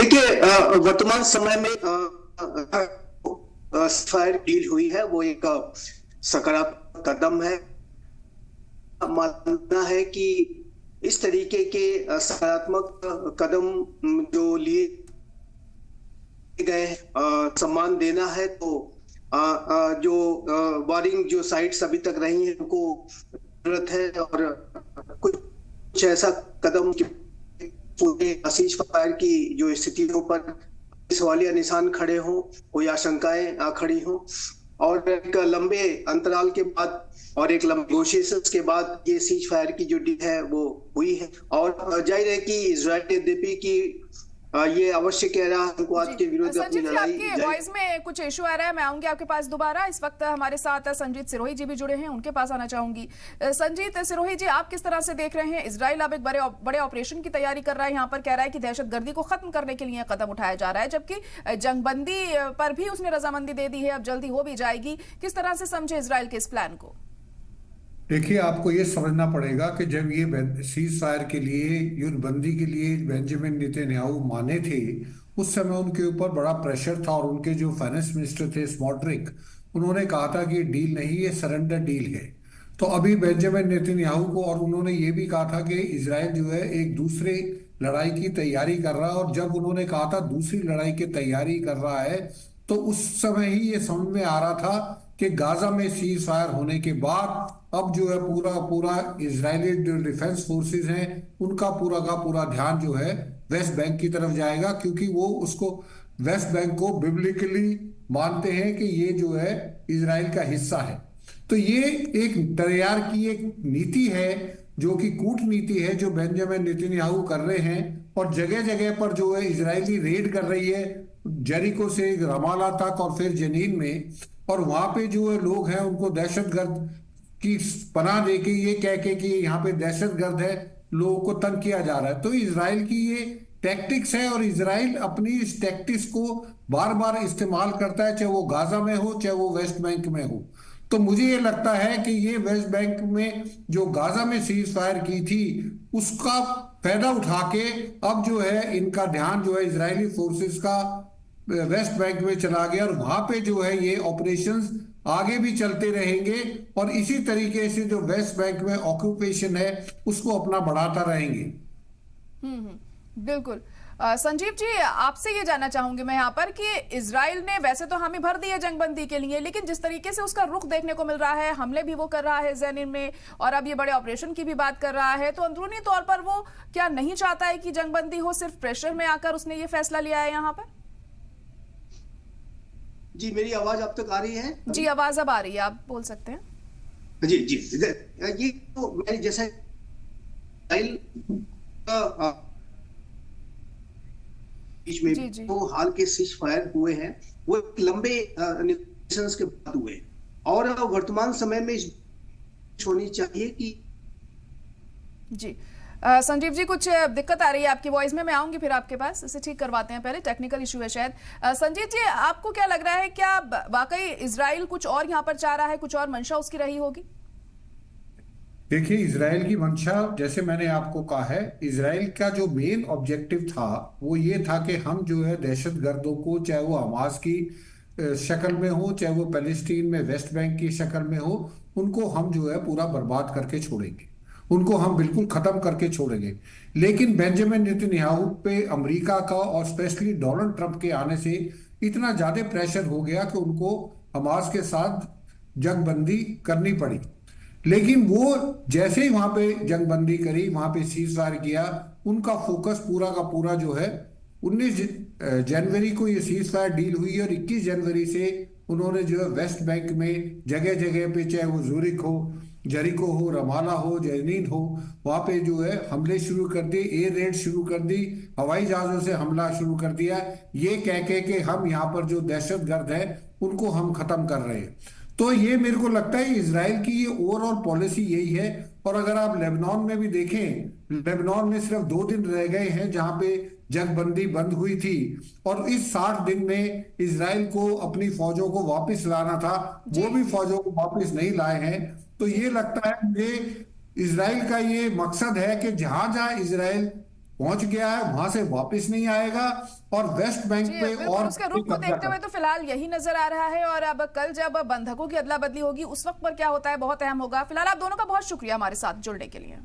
देखिए, वर्तमान समय में फायर डील हुई है, वो एक सकारात्मक कदम है। मानना है कि इस तरीके के सकारात्मक कदम जो लिए गए, सम्मान देना है, तो जो वारिंग जो साइट्स अभी तक रही हैं उनको जरूरत है, और कुछ ऐसा कदम पूरे सीज फायर की जो स्थितियों पर सवालिया निशान खड़े हों, कोई आशंकाएं खड़ी हों, और एक लंबे अंतराल के बाद और एक लंबे नेगोशिएशंस के बाद ये सीज फायर की जो डील है वो हुई है। और जाहिर है कि इजराइल यद्यपि की ये अवश्य कह रहा है उनको आज के विरुद्ध अपनी लड़ाई। आपकी वॉइस में कुछ इशू आ रहा है, मैं आऊंगी आपके पास दोबारा। इस वक्त हमारे साथ संजीत सिरोही जी भी जुड़े हैं, उनके पास आना चाहूंगी। संजीत सिरोही जी, आप किस तरह से देख रहे हैं? इजराइल अब एक बड़े ऑपरेशन की तैयारी कर रहा है, यहाँ पर कह रहा है कि दहशतगर्दी को खत्म करने के लिए कदम उठाया जा रहा है, जबकि जंगबंदी पर भी उसने रजामंदी दे दी है, अब जल्दी हो भी जाएगी। किस तरह से समझे इजराइल के इस प्लान को? देखिए, आपको ये समझना पड़ेगा कि जब ये सीज फायर के लिए, युद्धबंदी के लिए बेंजामिन नेतन्याहू माने थे, उस समय उनके ऊपर बड़ा प्रेशर था, और उनके जो फाइनेंस मिनिस्टर थे स्मोट्रिक, उन्होंने कहा था कि डील नहीं, ये सरेंडर डील है। तो अभी बेंजामिन नेतन्याहू को, और उन्होंने ये भी कहा था कि इजराइल जो है एक दूसरे लड़ाई की तैयारी कर रहा है, और जब उन्होंने कहा था दूसरी लड़ाई की तैयारी कर रहा है, तो उस समय ही ये समझ में आ रहा था कि गाजा में सीज फायर होने के बाद अब जो है पूरा पूरा इजरायली जो डिफेंस फोर्सेस हैं उनका पूरा का पूरा ध्यान जो है वेस्ट बैंक की तरफ जाएगा, क्योंकि वो उसको वेस्ट बैंक को बिब्लिकली मानते हैं कि ये जो है इजराइल का हिस्सा है। तो ये एक तैयार की एक नीति है, जो कि कूटनीति है, जो बेंजामिन नेतन्याहू कर रहे हैं, और जगह जगह पर जो है इजरायली रेड कर रही है, जेरिको से रमाला तक और फिर जनीन में, और वहां पे जो है लोग हैं उनको दहशतगर्द की पनाह दे के, ये कह के कि यहाँ पे दहशतगर्द है, लोगों को तंग किया जा रहा है। तो इजराइल की ये टैक्टिक्स है, और इजराइल अपनी इस टैक्टिक्स को बार बार इस्तेमाल करता है, चाहे वो गाजा में हो चाहे वो वेस्ट बैंक में हो। तो मुझे ये लगता है कि ये वेस्ट बैंक में जो गाजा में सीज फायर की थी उसका फायदा उठा के अब जो है इनका ध्यान जो है इजरायली फोर्सेस का वेस्ट बैंक में चला गया, और वहां पे जो है ये ऑपरेशंस आगे भी चलते रहेंगे, और इसी तरीके से जो वेस्ट बैंक में ऑक्यूपेशन है उसको अपना बढ़ाता रहेंगे। बिल्कुल। संजीव जी, आपसे ये जानना चाहूंगी मैं यहाँ पर कि इजराइल ने वैसे तो हामी भर दी है जंगबंदी के लिए, लेकिन जिस तरीके से उसका रुख देखने को मिल रहा है, हमले भी वो कर रहा है जेनिन में, और अब ये बड़े ऑपरेशन की भी बात कर रहा है, तो अंदरूनी तौर पर वो क्या नहीं चाहता है कि जंगबंदी हो? सिर्फ प्रेशर में आकर उसने ये फैसला लिया है यहाँ पर? जी, मेरी आवाज अब तक आ रही है? जी, आवाज अब आ रही है, आप बोल सकते हैं। जी जी, ये तो मैंने जैसे बीच में जी, जी। तो हाल के सीज फायर हुए हैं, वो लंबे नेगोशिएशंस के बाद हुए, और वर्तमान समय में होनी चाहिए कि जी। संजीव जी, कुछ दिक्कत आ रही है आपकी वॉइस में, मैं आऊंगी फिर आपके पास, इसे ठीक करवाते हैं, पहले टेक्निकल इशू है शायद। संजीव जी, आपको क्या लग रहा है, क्या वाकई इजराइल कुछ और यहाँ पर चाह रहा है, कुछ और मंशा उसकी रही होगी? देखिए, इजराइल की मंशा, जैसे मैंने आपको कहा है, इजराइल का जो मेन ऑब्जेक्टिव था वो ये था कि हम जो है दहशतगर्दों को, चाहे वो हमास की शक्ल में हो चाहे वो पैलेस्टीन में वेस्ट बैंक की शक्ल में हो, उनको हम जो है पूरा बर्बाद करके छोड़ेंगे, उनको हम बिल्कुल खत्म करके छोड़ेंगे। लेकिन बेंजामिन नेतन्याहू पे अमेरिका का और स्पेशली डोनाल्ड ट्रंप के आने से इतना ज्यादा प्रेशर हो गया कि उनको हमास के साथ जंगबंदी करनी पड़ी। लेकिन वो जैसे ही वहां पे जंगबंदी करी, वहां पे सीज फायर किया, उनका फोकस पूरा का पूरा जो है 19 जनवरी को ये सीज फायर डील हुई, और 21 जनवरी से उन्होंने जो है वेस्ट बैंक में जगह जगह पे, चाहे वो ज़ूरिक हो, जेरिको हो, रमाला हो, जेनीन हो, वहां पे जो है हमले शुरू कर दिए, एयर रेड शुरू कर दी, हवाई जहाजों से हमला शुरू कर दिया, ये कह के कि हम यहाँ पर जो दहशतगर्द है उनको हम खत्म कर रहे हैं। तो ये मेरे को लगता है इजराइल की ये ओवरऑल पॉलिसी यही है। और अगर आप लेबनान में भी देखें, लेबनान में सिर्फ 2 दिन रह गए हैं जहां पे जंगबंदी बंद हुई थी, और इस 60 दिन में इजराइल को अपनी फौजों को वापस लाना था, वो भी फौजों को वापस नहीं लाए हैं। तो ये लगता है मुझे इजराइल का ये मकसद है कि जहां जहां इजराइल पहुंच गया है, वहां से वापस नहीं आएगा और वेस्ट बैंक जी पे बिल्कुल, और उसके रुख को देखते हुए तो फिलहाल यही नजर आ रहा है। और अब कल जब बंधकों की अदला बदली होगी उस वक्त पर क्या होता है बहुत अहम होगा। फिलहाल आप दोनों का बहुत शुक्रिया हमारे साथ जुड़ने के लिए।